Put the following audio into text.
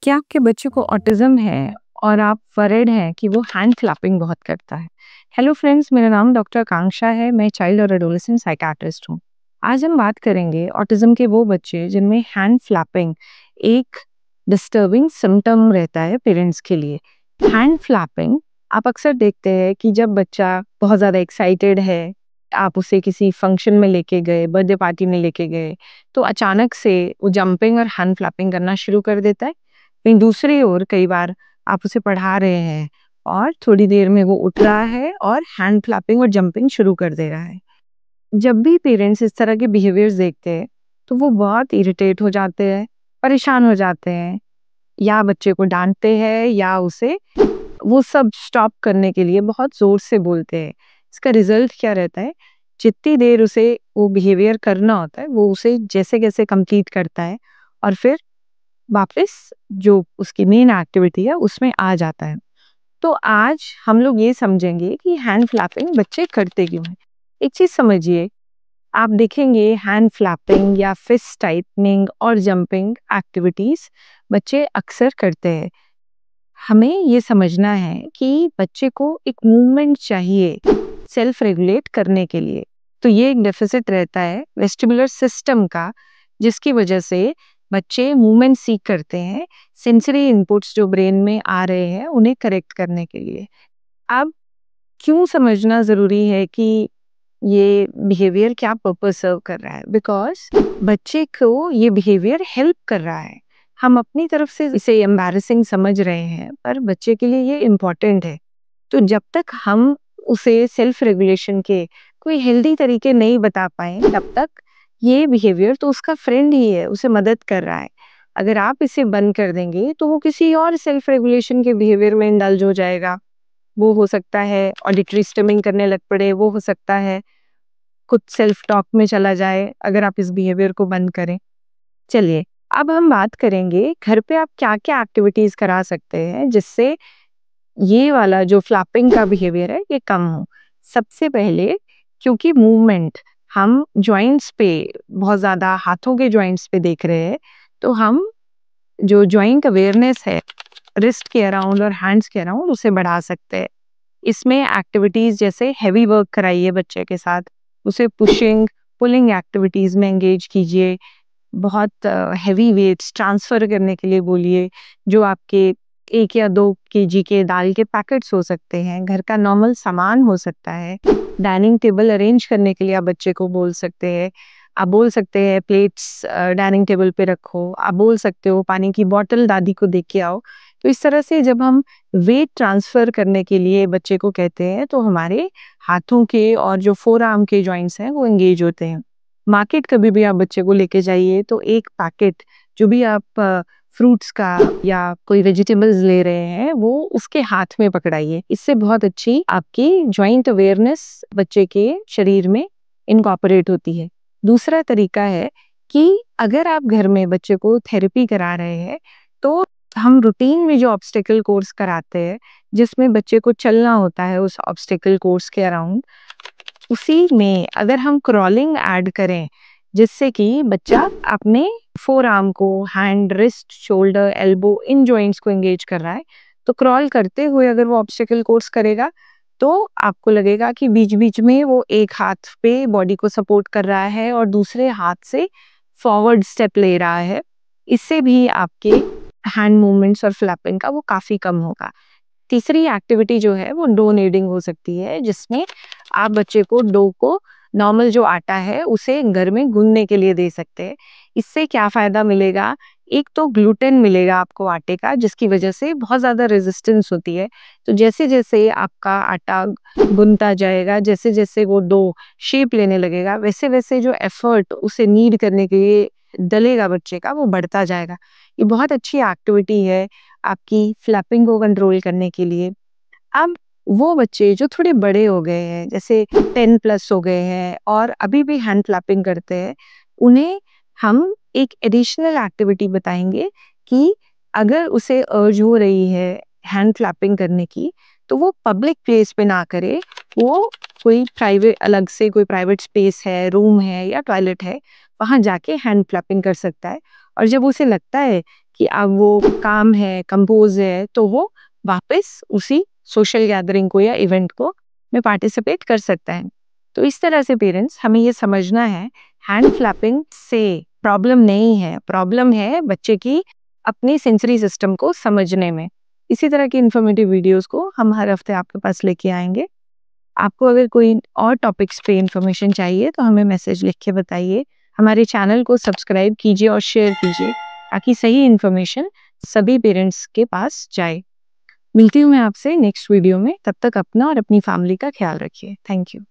क्या आपके बच्चे को ऑटिज़्म है और आप वरीड हैं कि वो हैंड क्लैपिंग बहुत करता है? हेलो फ्रेंड्स, मेरा नाम डॉक्टर आकांक्षा है, मैं चाइल्ड और एडोलेसेंट साइकियाट्रिस्ट हूँ। आज हम बात करेंगे ऑटिज़्म के वो बच्चे जिनमें हैंड फ्लैपिंग एक डिस्टर्बिंग सिम्पटम रहता है पेरेंट्स के लिए। हैंड फ्लैपिंग आप अक्सर देखते हैं कि जब बच्चा बहुत ज़्यादा एक्साइटेड है, आप उसे किसी फंक्शन में लेके गए, बर्थडे पार्टी में लेके गए, तो अचानक से वो जंपिंग और हैंड फ्लैपिंग करना शुरू कर देता है। वहीं दूसरी ओर कई बार आप उसे पढ़ा रहे हैं और थोड़ी देर में वो उठ रहा है और हैंड क्लैपिंग और जंपिंग शुरू कर दे रहा है। जब भी पेरेंट्स इस तरह के बिहेवियर्स देखते हैं तो वो बहुत इरिटेट हो जाते हैं, परेशान हो जाते हैं, या बच्चे को डांटते हैं या उसे वो सब स्टॉप करने के लिए बहुत जोर से बोलते हैं। इसका रिजल्ट क्या रहता है? जितनी देर उसे वो बिहेवियर करना होता है वो उसे जैसे कैसे कंप्लीट करता है और फिर वापस जो उसकी मेन एक्टिविटी है उसमें आ जाता है। तो आज हम लोग ये समझेंगे कि हैंड फ्लैपिंग बच्चे करते क्यों हैं। एक चीज समझिए, आप देखेंगे हैंड फ्लैपिंग या फिस्ट टाइटनिंग और जंपिंग एक्टिविटीज बच्चे अक्सर करते हैं। हमें ये समझना है कि बच्चे को एक मूवमेंट चाहिए सेल्फ रेगुलेट करने के लिए। तो ये एक डेफिसिट रहता है वेस्टिबुलर सिस्टम का, जिसकी वजह से बच्चे मूवमेंट सीख करते हैं सेंसरी इनपुट्स जो ब्रेन में आ रहे हैं उन्हें करेक्ट करने के लिए। अब क्यों समझना जरूरी है कि ये बिहेवियर क्या पर्पस सर्व कर रहा है? बिकॉज बच्चे को ये बिहेवियर हेल्प कर रहा है। हम अपनी तरफ से इसे एम्बैरेसिंग समझ रहे हैं पर बच्चे के लिए ये इम्पोर्टेंट है। तो जब तक हम उसे सेल्फ रेगुलेशन के कोई हेल्दी तरीके नहीं बता पाए तब तक ये बिहेवियर तो उसका फ्रेंड ही है, उसे मदद कर रहा है। अगर आप इसे बंद कर देंगे तो वो किसी और सेल्फ रेगुलेशन के बिहेवियर में इंडल्ज हो जाएगा। वो हो सकता है ऑडिटरी स्टिमिंग करने लग पड़े, वो हो सकता है खुद सेल्फ टॉक में चला जाए अगर आप इस बिहेवियर को बंद करें। चलिए, अब हम बात करेंगे घर पे आप क्या-क्या एक्टिविटीज करा सकते हैं जिससे ये वाला जो फ्लैपिंग का बिहेवियर है ये कम हो। सबसे पहले, क्योंकि मूवमेंट हम जॉइंट्स पे बहुत ज़्यादा हाथों के जॉइंट्स पे देख रहे हैं, तो हम जो जॉइंट अवेयरनेस है रिस्ट के अराउंड और हैंड्स के अराउंड उसे बढ़ा सकते हैं। इसमें एक्टिविटीज जैसे हैवी वर्क कराइए बच्चे के साथ, उसे पुशिंग पुलिंग एक्टिविटीज में एंगेज कीजिए। बहुत हैवी वेट्स ट्रांसफर करने के लिए बोलिए। जो आपके 1 या 2 केजी के दाल के पैकेट्स हो सकते हैं, घर का नॉर्मल सामान हो सकता है। डाइनिंग टेबल अरेंज करने के लिए आप बच्चे को बोल सकते हैं। आप बोल सकते हैं प्लेट्स डाइनिंग टेबल पे रखो। आप बोल सकते हो पानी की बॉटल दादी को दे के आओ। तो इस तरह से जब हम वेट ट्रांसफर करने के लिए बच्चे को कहते हैं तो हमारे हाथों के और जो फोर आर्म के जॉइंट्स हैं वो एंगेज होते हैं। मार्केट कभी भी आप बच्चे को लेके जाइए तो एक पैकेट जो भी आप फ्रूट्स का या कोई वेजिटेबल्स ले रहे हैं वो उसके हाथ में पकड़ाइए। इससे बहुत अच्छी आपकी जॉइंट अवेयरनेस बच्चे के शरीर में इनकॉर्पोरेट होती है। दूसरा तरीका है कि अगर आप घर में बच्चे को थेरेपी करा रहे हैं तो हम रूटीन में जो ऑब्स्टेकल कोर्स कराते हैं जिसमें बच्चे को चलना होता है उस ऑब्स्टेकल कोर्स के अराउंड, उसी में अगर हम क्रॉलिंग ऐड करें जिससे कि बच्चा अपने फोर आर्म को, हैंड, रिस्ट, शोल्डर, एल्बो इन जॉइंट्स को एंगेज कर रहा है, तो क्रॉल करते हुए अगर वो ऑब्स्टेकल कोर्स करेगा तो आपको लगेगा कि बीच बीच में वो एक हाथ पे बॉडी को सपोर्ट कर रहा है और दूसरे हाथ से फॉरवर्ड स्टेप ले रहा है। इससे भी आपके हैंड मूवमेंट्स और फ्लैपिंग का वो काफी कम होगा। तीसरी एक्टिविटी जो है वो डो नीडिंग हो सकती है, जिसमें आप बच्चे को डो को नॉर्मल जो आटा है उसे घर में गूंदने के लिए दे सकते हैं। इससे क्या फायदा मिलेगा? एक तो ग्लूटेन मिलेगा आपको आटे का, जिसकी वजह से बहुत ज्यादा रेजिस्टेंस होती है। तो जैसे जैसे आपका आटा गुनता जाएगा, जैसे जैसे वो डो शेप लेने लगेगा, वैसे वैसे जो एफर्ट उसे नीड करने के लिए डलेगा बच्चे का वो बढ़ता जाएगा। ये बहुत अच्छी एक्टिविटी है आपकी फ्लैपिंग को कंट्रोल करने के लिए। अब वो बच्चे जो थोड़े बड़े हो गए हैं, जैसे 10 प्लस हो गए हैं और अभी भी हैंड फ्लैपिंग करते हैं, उन्हें हम एक एडिशनल एक्टिविटी बताएंगे कि अगर उसे अर्ज हो रही है हैंड फ्लैपिंग करने की तो वो पब्लिक प्लेस पे ना करे। वो कोई प्राइवेट अलग से कोई प्राइवेट स्पेस है, रूम है या टॉयलेट है, वहां जाके हैंड फ्लैपिंग कर सकता है। और जब उसे लगता है कि अब वो काम है, कंपोज़ है, तो वो वापस उसी सोशल गैदरिंग को या इवेंट को में पार्टिसिपेट कर सकता है। तो इस तरह से पेरेंट्स हमें ये समझना है, हैंड फ्लैपिंग से प्रॉब्लम नहीं है, प्रॉब्लम है बच्चे की अपनी सेंसरी सिस्टम को समझने में। इसी तरह की इन्फॉर्मेटिव वीडियोज़ को हम हर हफ्ते आपके पास लेके आएँगे। आपको अगर कोई और टॉपिक्स पे इन्फॉर्मेशन चाहिए तो हमें मैसेज लिख के बताइए। हमारे चैनल को सब्सक्राइब कीजिए और शेयर कीजिए ताकि सही इन्फॉर्मेशन सभी पेरेंट्स के पास जाए। मिलती हूँ मैं आपसे नेक्स्ट वीडियो में, तब तक अपना और अपनी फैमिली का ख्याल रखिए। Thank you.